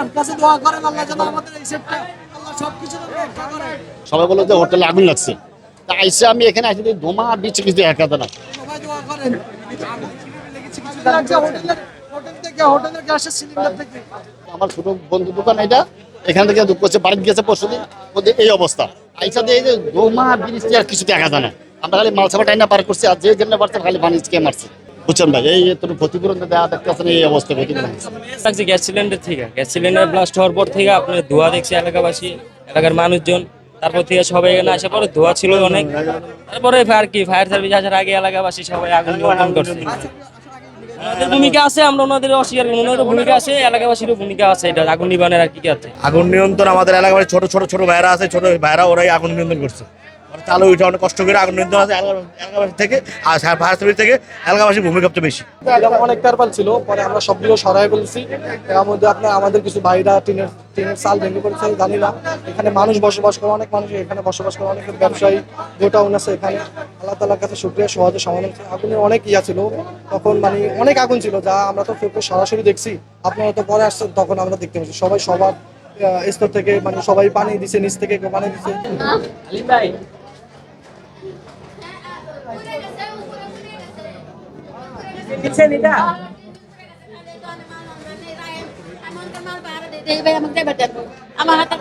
আল্লাহর কাছে দোয়া করেন আল্লাহ যেন আমাদের এই সেটটা আল্লাহ সবকিছু রক্ষা করে। সবাই বলে যে হোটেলে আগুন লাগছে, তা আইসে আমি এখানে আসি ধোঁয়া দিচ্ছে কিছু একা না। সবাই দোয়া করেন। কিছু লাগছে হোটেল থেকে, হোটেলের গ্যাসের সিলিন্ডার থেকে। আমার ছোট বন্ধু দোকান এটা, এখান থেকে দুঃখ করছে বাড়িতে গেছে পরশুদিন, ওদের এই অবস্থা আইসা দিয়ে এই যে ধোঁয়া বৃষ্টি আর কিছু দেখা যায় না। আমরা খালি মালসাবা টাইনা পার করছি, আর যে জন্য পারছে খালি পানি কে মারছে, বুঝছেন ভাই। এই তোর ক্ষতিপূরণ দেওয়া দেখতেছেন এই অবস্থা ক্ষতিপূরণ লাগছে গ্যাস সিলিন্ডার থেকে। গ্যাস সিলিন্ডার ব্লাস্ট হওয়ার পর থেকে আপনার ধোঁয়া দেখছে এলাকাবাসী, এলাকার মানুষজন। তারপর থেকে সবাই এখানে আসার পরে ধোঁয়া ছিল অনেক। তারপরে ফায়ার সার্ভিস আসার আগে এলাকাবাসী সবাই আগুন নিয়ন্ত্রণ করছে। ওনাদের ভূমিকা আছে, আমরা ওনাদের অস্বীকার করি। ওনাদের ভূমিকা আছে, এলাকাবাসীরও ভূমিকা আছে, এটা আগুন নিবানের আর কি আছে। আগুন নিয়ন্ত্রণ আমাদের এলাকায় ছোট ভাইরা আছে, ছোট ভাইরা ওরাই আগুন নিয়ন্ত্রণ করছে। চালু উঠে অনেক কষ্ট করে আগুন নিয়ন্ত্রণ আছে এলাকাবাসী থেকে, আর ফায়ার সার্ভিস থেকে এলাকাবাসীর ভূমিকা সবচেয়ে বেশি। অনেক টারপাল ছিল, পরে আমরা সবগুলো সরাই ফেলছি। এর মধ্যে আমাদের কিছু ভাইরা টিনের চাল ভেঙে পড়েছে, জানি না। এখানে মানুষ বসবাস করে, অনেক মানুষ এখানে বসবাস করে, অনেক ব্যবসায়ী গোটাউন আছে এখানে। আল্লাহ তাআলার কাছে শুকরিয়া, সহজে সমাধান। আগুনের অনেক ছিল তখন, মানে অনেক আগুন ছিল, যা আমরা তো সরাসরি দেখছি। আপনারা তো পরে আসছেন, তখন আমরা দেখতে পাচ্ছি সবাই সবার স্তর থেকে, মানে সবাই পানি দিছে, নিচ থেকে পানি দিছে। আমার হাতে